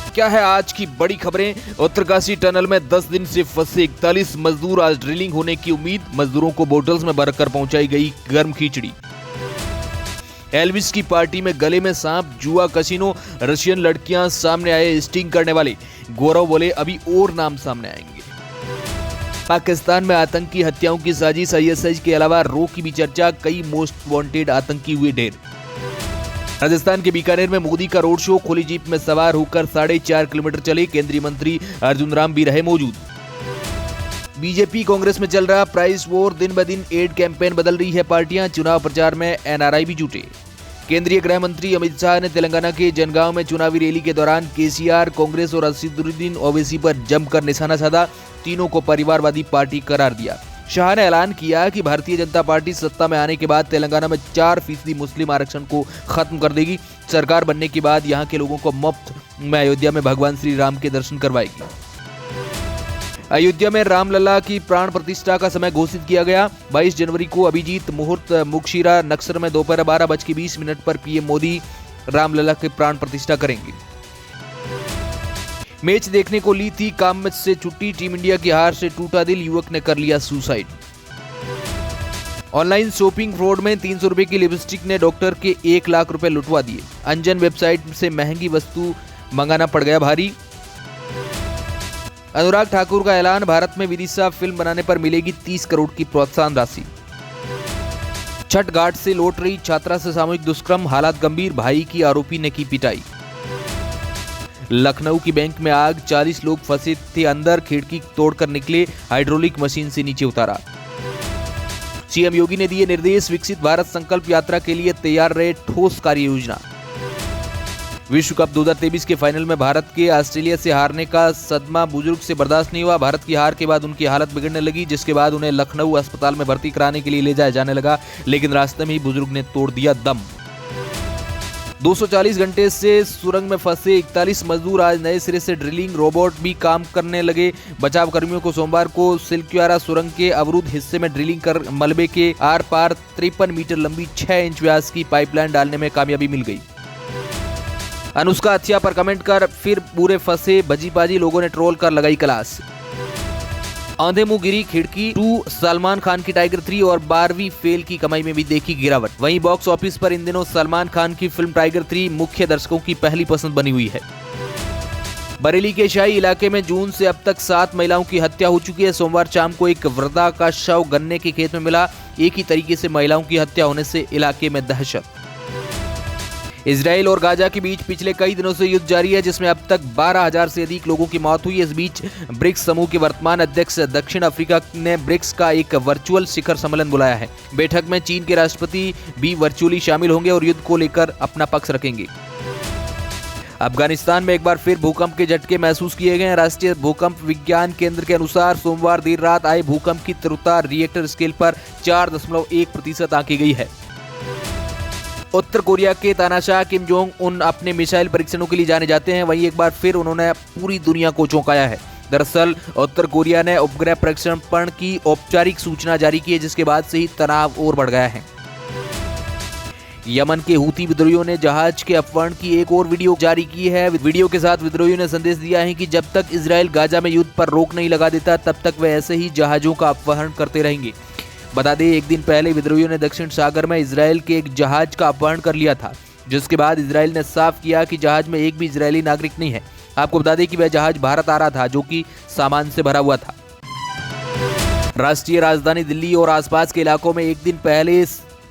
क्या है आज की बड़ी खबरें। उत्तरकाशी टनल में 10 दिन से फंसे 41 मजदूर, आज ड्रिलिंग होने की उम्मीद। मजदूरों को बोतल्स में भरकर पहुंचाई गई गर्म खिचड़ी। एल्विस की पार्टी में गले में सांप, जुआ, कसिनो, रशियन लड़कियां सामने आए स्टिंग करने वाले। गौरव बोले अभी और नाम सामने आएंगे। पाकिस्तान में आतंकी हत्याओं की साजिश, ISIS के अलावा रो की भी चर्चा, कई मोस्ट वांटेड आतंकी हुए ढेर। राजस्थान के बीकानेर में मोदी का रोड शो, खुली जीप में सवार होकर 4.5 किलोमीटर चले, केंद्रीय मंत्री अर्जुन राम भी रहे मौजूद। बीजेपी कांग्रेस में चल रहा प्राइस वॉर, दिन ब दिन एड कैंपेन बदल रही है पार्टियां, चुनाव प्रचार में NRI भी जुटे। केंद्रीय गृह मंत्री अमित शाह ने तेलंगाना के जनगांव में चुनावी रैली के दौरान KCR, कांग्रेस और असदुद्दीन ओवैसी पर जमकर निशाना साधा, तीनों को परिवारवादी पार्टी करार दिया। शाह ने ऐलान किया कि भारतीय जनता पार्टी सत्ता में आने के बाद तेलंगाना में 4% मुस्लिम आरक्षण को खत्म कर देगी। सरकार बनने के बाद यहां के लोगों को मुफ्त में अयोध्या में भगवान श्री राम के दर्शन करवाएगी। अयोध्या में रामलला की प्राण प्रतिष्ठा का समय घोषित किया गया। 22 जनवरी को अभिजीत मुहूर्त मुक्षीरा नक्षत्र में दोपहर 12:20 पर PM मोदी रामलला के प्राण प्रतिष्ठा करेंगे। मैच देखने को ली थी काम से छुट्टी, टीम इंडिया की हार से टूटा दिल, युवक ने कर लिया सुसाइड। ऑनलाइन शॉपिंग फ्रॉड में 300 रुपए की लिपस्टिक ने डॉक्टर के 1 लाख रुपए लुटवा दिए। अंजन वेबसाइट से महंगी वस्तु मंगाना पड़ गया भारी। अनुराग ठाकुर का ऐलान, भारत में विदिशा फिल्म बनाने पर मिलेगी 30 करोड़ की प्रोत्साहन राशि। छठ घाट से लौट रही छात्रा से सामूहिक दुष्कर्म, हालात गंभीर, भाई की आरोपी ने की पिटाई। लखनऊ की बैंक में आग, 40 लोग फंसे थे अंदर, खिड़की तोड़कर निकले, हाइड्रोलिक मशीन से नीचे उतारा। CM योगी ने दिए निर्देश, विकसित भारत संकल्प यात्रा के लिए तैयार रहे ठोस कार्य योजना। विश्व कप 2023 के फाइनल में भारत के ऑस्ट्रेलिया से हारने का सदमा बुजुर्ग से बर्दाश्त नहीं हुआ। भारत की हार के बाद उनकी हालत बिगड़ने लगी, जिसके बाद उन्हें लखनऊ अस्पताल में भर्ती कराने के लिए ले जाया जाने लगा, लेकिन रास्ते में ही बुजुर्ग ने तोड़ दिया दम। 240 घंटे से सुरंग में फंसे 41 मजदूर, आज नए सिरे से ड्रिलिंग, रोबोट भी काम करने लगे। बचाव कर्मियों को सोमवार को सिलक्यारा सुरंग के अवरुद्ध हिस्से में ड्रिलिंग कर मलबे के आर पार 53 मीटर लंबी 6 इंच व्यास की पाइपलाइन डालने में कामयाबी मिल गई। अनुष्का हत्या पर कमेंट कर फिर पूरे फंसे भजीबाजी, लोगों ने ट्रोल कर लगाई क्लास। आंधे मुंह गिरी खिड़की 2, सलमान खान की टाइगर 3 और 12वीं फेल की कमाई में भी देखी गिरावट। वहीं बॉक्स ऑफिस पर इन दिनों सलमान खान की फिल्म टाइगर 3 मुख्य दर्शकों की पहली पसंद बनी हुई है। बरेली के शाही इलाके में जून से अब तक 7 महिलाओं की हत्या हो चुकी है। सोमवार शाम को एक वृद्धा का शव गन्ने के खेत में मिला। एक ही तरीके से महिलाओं की हत्या होने से इलाके में दहशत। इजराइल और गाजा के बीच पिछले कई दिनों से युद्ध जारी है, जिसमें अब तक 12,000 से अधिक लोगों की मौत हुई। इस बीच ब्रिक्स समूह के वर्तमान अध्यक्ष दक्षिण अफ्रीका ने ब्रिक्स का एक वर्चुअल शिखर सम्मेलन बुलाया है। बैठक में चीन के राष्ट्रपति भी वर्चुअली शामिल होंगे और युद्ध को लेकर अपना पक्ष रखेंगे। अफगानिस्तान में एक बार फिर भूकंप के झटके महसूस किए गए हैं। राष्ट्रीय भूकंप विज्ञान केंद्र के अनुसार सोमवार देर रात आए भूकंप की तीव्रता रिएक्टर स्केल पर 4.1% आंकी गई है। उत्तर कोरिया के तानाशाह किम जोंग उन अपने मिसाइल परीक्षणों के लिए जाने जाते हैं। वहीं एक बार फिर उन्होंने पूरी दुनिया को चौंकाया है। दरअसल उत्तर कोरिया ने उपग्रह प्रक्षेपण की औपचारिक सूचना जारी की है, जिसके बाद से ही तनाव और बढ़ गया है। यमन के हूती विद्रोहियों ने जहाज के अपहरण की एक और वीडियो जारी की है। वीडियो के साथ विद्रोहियों ने संदेश दिया है कि जब तक इजराइल गाजा में युद्ध पर रोक नहीं लगा देता, तब तक वे ऐसे ही जहाजों का अपहरण करते रहेंगे। बता दें, एक दिन पहले विद्रोहियों ने दक्षिण सागर में इजराइल के एक जहाज का अपहरण कर लिया था, जिसके बाद इजराइल ने साफ किया कि जहाज में एक भी इजरायली नागरिक नहीं है। आपको बता दें कि वह जहाज भारत आ रहा था, जो कि सामान से भरा हुआ था। राष्ट्रीय राजधानी दिल्ली और आसपास के इलाकों में एक दिन पहले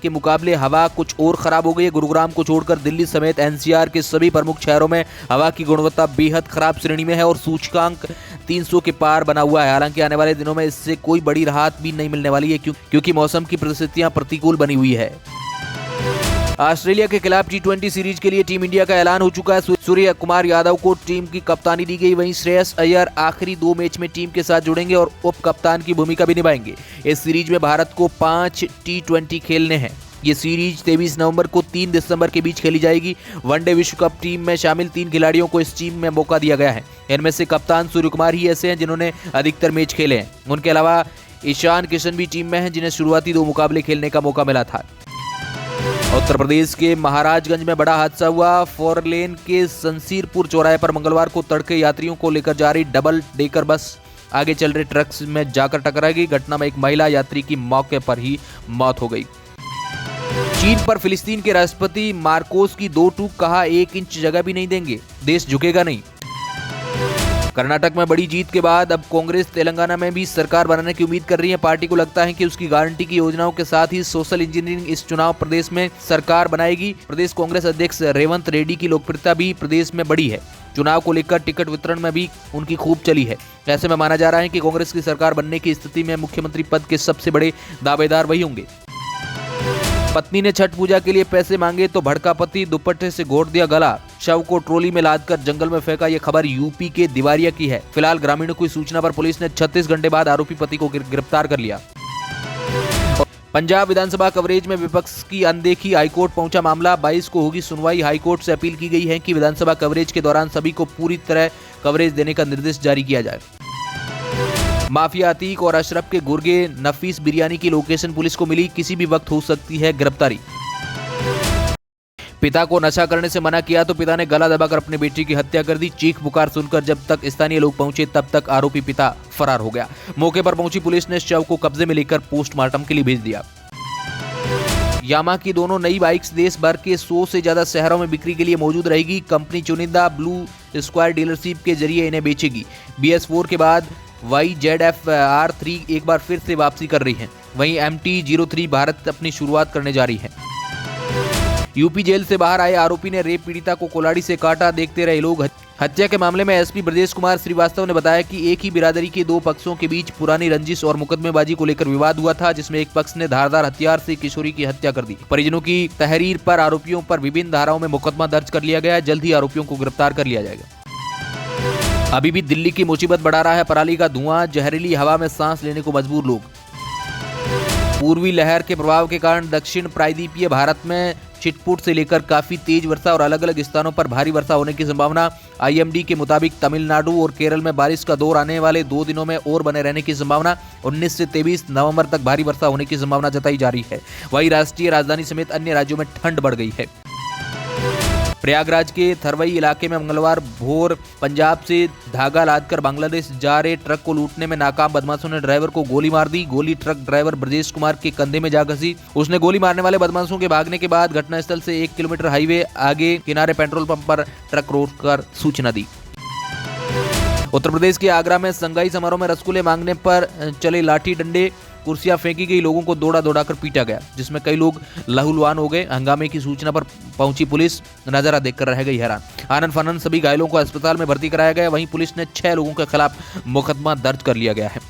के मुकाबले हवा कुछ और खराब हो गई है। गुरुग्राम को छोड़कर दिल्ली समेत NCR के सभी प्रमुख शहरों में हवा की गुणवत्ता बेहद खराब श्रेणी में है और सूचकांक 300 के पार बना हुआ है। हालांकि आने वाले दिनों में इससे कोई बड़ी राहत भी नहीं मिलने वाली है, क्योंकि मौसम की परिस्थितियां प्रतिकूल बनी हुई है। ऑस्ट्रेलिया के खिलाफ T20 सीरीज के लिए टीम इंडिया का ऐलान हो चुका है। सूर्य कुमार यादव को टीम की कप्तानी दी गई। वहीं श्रेयस अय्यर आखिरी 2 मैच में टीम के साथ जुड़ेंगे और उप कप्तान की भूमिका भी निभाएंगे। इस सीरीज में भारत को 5 T20 खेलने हैं। ये सीरीज 23 नवंबर को 3 दिसंबर के बीच खेली जाएगी। वनडे विश्व कप टीम में शामिल 3 खिलाड़ियों को इस टीम में मौका दिया गया है। इनमें से कप्तान सूर्य कुमार ही ऐसे हैं जिन्होंने अधिकतर मैच खेले हैं। उनके अलावा ईशान किशन भी टीम में हैं, जिन्हें शुरुआती 2 मुकाबले खेलने का मौका मिला था। उत्तर प्रदेश के महाराजगंज में बड़ा हादसा हुआ। 4 लेन के संसीरपुर चौराहे पर मंगलवार को तड़के यात्रियों को लेकर जा रही डबल डेकर बस आगे चल रहे ट्रक में जाकर टकरा गई। घटना में एक महिला यात्री की मौके पर ही मौत हो गई। चीन पर फिलिस्तीन के राष्ट्रपति मार्कोस की 2 टूक, कहा 1 इंच जगह भी नहीं देंगे, देश झुकेगा नहीं। कर्नाटक में बड़ी जीत के बाद अब कांग्रेस तेलंगाना में भी सरकार बनाने की उम्मीद कर रही है। पार्टी को लगता है कि उसकी गारंटी की योजनाओं के साथ ही सोशल इंजीनियरिंग इस चुनाव प्रदेश में सरकार बनाएगी। प्रदेश कांग्रेस अध्यक्ष रेवंत रेड्डी की लोकप्रियता भी प्रदेश में बढ़ी है। चुनाव को लेकर टिकट वितरण में भी उनकी खूब चली है। ऐसे में माना जा रहा है कि कांग्रेस की सरकार बनने की स्थिति में मुख्यमंत्री पद के सबसे बड़े दावेदार वही होंगे। पत्नी ने छठ पूजा के लिए पैसे मांगे तो भड़का पति, दुपट्टे से घोट दिया गला, शव को ट्रॉली में लादकर जंगल में फेंका। यह खबर यूपी के दिवारिया की है। फिलहाल ग्रामीणों की सूचना पर पुलिस ने 36 घंटे बाद आरोपी पति को गिरफ्तार कर लिया। पंजाब विधानसभा कवरेज में विपक्ष की अनदेखी, हाईकोर्ट पहुंचा मामला। 22 को होगी सुनवाई। हाईकोर्ट से अपील की गई है कि विधानसभा कवरेज के दौरान सभी को पूरी तरह कवरेज देने का निर्देश जारी किया जाए। माफिया अतीक और अशरफ के गुर्गे नफीस बिरयानी की लोकेशन पुलिस को मिली, किसी भी वक्त हो सकती है गिरफ्तारी। पिता को नशा करने से मना किया तो पिता ने गला दबाकर अपनी बेटी की हत्या कर दी। चीख पुकार सुनकर जब तक स्थानीय लोग पहुंचे तब तक आरोपी पिता फरार हो गया। मौके पर पहुंची पुलिस ने शव को कब्जे में लेकर पोस्टमार्टम के लिए भेज दिया। यामा की दोनों नई बाइक्स देश भर के 100 से ज्यादा शहरों में बिक्री के लिए मौजूद रहेगी। कंपनी चुनिंदा ब्लू स्क्वायर डीलरशिप के जरिए इन्हें बेचेगी। BS4 के बाद YZF R3 एक बार फिर से वापसी कर रही है। वहीं MT-03 भारत अपनी शुरुआत करने जा रही है। यूपी जेल से बाहर आए आरोपी ने रेप पीड़िता को कुल्हाड़ी से काटा, देखते रहे लोग। हत्या के मामले में SP ब्रजेश कुमार श्रीवास्तव ने बताया कि एक ही बिरादरी के 2 पक्षों के बीच पुरानी रंजिश और मुकदमेबाजी को लेकर विवाद हुआ था, जिसमें एक पक्ष ने धारदार हथियार से किशोरी की हत्या कर दी। परिजनों की तहरीर पर आरोपियों पर विभिन्न धाराओं में मुकदमा दर्ज कर लिया गया। जल्द ही आरोपियों को गिरफ्तार कर लिया जाएगा। अभी भी दिल्ली की मुसीबत बढ़ा रहा है पराली का धुआं, जहरीली हवा में सांस लेने को मजबूर लोग। पूर्वी लहर के प्रभाव के कारण दक्षिण प्रायद्वीपीय भारत में छिटपुट से लेकर काफी तेज वर्षा और अलग अलग स्थानों पर भारी वर्षा होने की संभावना। IMD के मुताबिक तमिलनाडु और केरल में बारिश का दौर आने वाले 2 दिनों में और बने रहने की संभावना। 19 से 23 नवंबर तक भारी वर्षा होने की संभावना जताई जा रही है। वहीं राष्ट्रीय राजधानी समेत अन्य राज्यों में ठंड बढ़ गई है। प्रयागराज के थरवई इलाके में मंगलवार भोर पंजाब से धागा लादकर बांग्लादेश जा रहे ट्रक को लूटने में नाकाम बदमाशों ने ड्राइवर को गोली मार दी। गोली ट्रक ड्राइवर ब्रजेश कुमार के कंधे में जा घसी। उसने गोली मारने वाले बदमाशों के भागने के बाद घटनास्थल से 1 किलोमीटर हाईवे आगे किनारे पेट्रोल पंप पर ट्रक रोककर सूचना दी। उत्तर प्रदेश के आगरा में संगाई समारोह में रसगुल्ले मांगने पर चले लाठी डंडे, कुर्सियां फेंकी गई, लोगों को दौड़ा कर पीटा गया, जिसमें कई लोग लहूलुहान हो गए। हंगामे की सूचना पर पहुंची पुलिस नजारा देखकर रह गई हैरान। आनन फानन सभी घायलों को अस्पताल में भर्ती कराया गया। वहीं पुलिस ने 6 लोगों के खिलाफ मुकदमा दर्ज कर लिया गया है।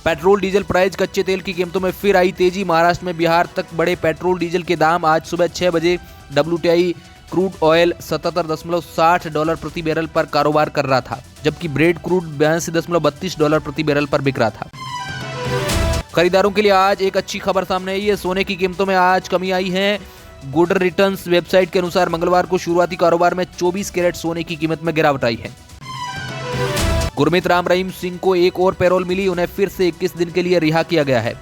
पेट्रोल डीजल प्राइस, कच्चे तेल की कीमतों में फिर आई तेजी। महाराष्ट्र में बिहार तक बढ़े पेट्रोल डीजल के दाम। आज सुबह 6 बजे WTI क्रूड ऑयल $77.60 प्रति बैरल पर कारोबार कर रहा था, जबकि ब्रेड क्रूड $82.32 प्रति बैरल पर बिक रहा था। खरीदारों के लिए आज एक अच्छी खबर सामने आई है। सोने की कीमतों में आज कमी आई है। गुड रिटर्न्स वेबसाइट के अनुसार मंगलवार को शुरुआती कारोबार में 24 कैरेट सोने की कीमत में गिरावट आई है। गुरमीत राम रहीम सिंह को एक और पैरोल मिली, उन्हें फिर से 21 दिन के लिए रिहा किया गया है।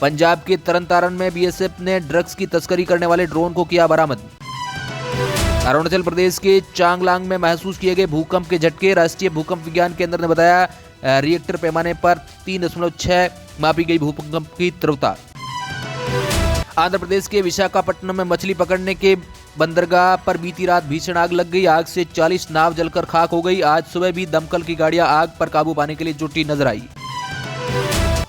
पंजाब के तरनतारन में BSF ने ड्रग्स की तस्करी करने वाले ड्रोन को किया बरामद। अरुणाचल प्रदेश के चांगलांग में महसूस किए गए भूकंप के झटके। राष्ट्रीय भूकंप विज्ञान केंद्र ने बताया रिएक्टर पैमाने पर 3.6 मापी गई भूकंप की तीव्रता। आंध्र प्रदेश के विशाखापट्टनम में मछली पकड़ने के बंदरगाह पर बीती रात भीषण आग लग गई। आग से 40 नाव जलकर खाक हो गई। आज सुबह भी दमकल की गाड़ियां आग पर काबू पाने के लिए जुटी नजर आई।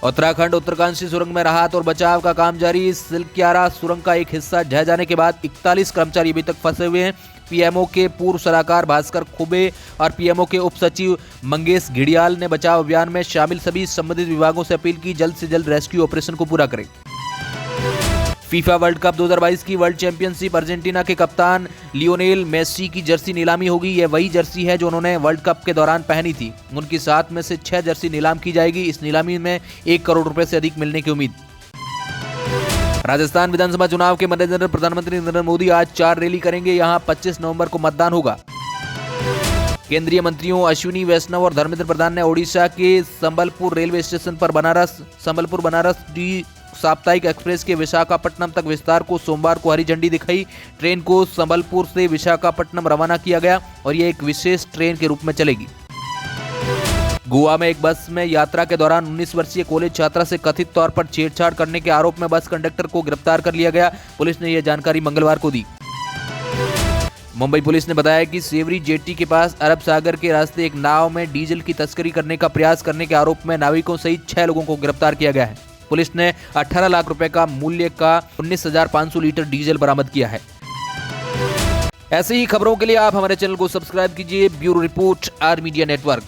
उत्तराखंड उत्तरकाशी सुरंग में राहत और बचाव का काम जारी। सिलक्यारा सुरंग का एक हिस्सा ढह जाने के बाद 41 कर्मचारी अभी तक फंसे हुए हैं। PMO के पूर्व सलाहकार भास्कर खुबे और PMO के उप सचिव मंगेश घिड़ियाल ने बचाव अभियान में शामिल सभी संबंधित विभागों से अपील की जल्द से जल्द रेस्क्यू ऑपरेशन को पूरा करें। फीफा वर्ल्ड कप 2022 की वर्ल्ड चैंपियनशिप अर्जेंटीना के कप्तान लियोनेल मेसी की जर्सी नीलामी होगी। यह वही जर्सी है जो उन्होंने वर्ल्ड कप के दौरान पहनी थी। उनकी 7 में से 6 जर्सी नीलाम की जाएगी। इस नीलामी में 1 करोड़ रुपए से अधिक मिलने की उम्मीद। राजस्थान विधानसभा चुनाव के मद्देनजर प्रधानमंत्री नरेंद्र मोदी आज 4 रैली करेंगे। यहां 25 नवंबर को मतदान होगा। केंद्रीय मंत्रियों अश्विनी वैष्णव और धर्मेंद्र प्रधान ने ओडिशा के संबलपुर रेलवे स्टेशन पर संबलपुर बनारस साप्ताहिक एक्सप्रेस के विशाखापट्टनम तक विस्तार को सोमवार को हरी झंडी दिखाई। ट्रेन को संबलपुर से विशाखापट्टनम रवाना किया गया और यह एक विशेष ट्रेन के रूप में चलेगी। गोवा में एक बस में यात्रा के दौरान 19 वर्षीय कॉलेज छात्रा से कथित तौर पर छेड़छाड़ करने के आरोप में बस कंडक्टर को गिरफ्तार कर लिया गया। पुलिस ने यह जानकारी मंगलवार को दी। मुंबई पुलिस ने बताया कि सेवरी जेटी के पास अरब सागर के रास्ते एक नाव में डीजल की तस्करी करने का प्रयास करने के आरोप में नाविकों सहित 6 लोगों को गिरफ्तार किया गया है। पुलिस ने 18 लाख रुपए का मूल्य का 19,500 लीटर डीजल बरामद किया है। ऐसे ही खबरों के लिए आप हमारे चैनल को सब्सक्राइब कीजिए। Bureau report, R media network.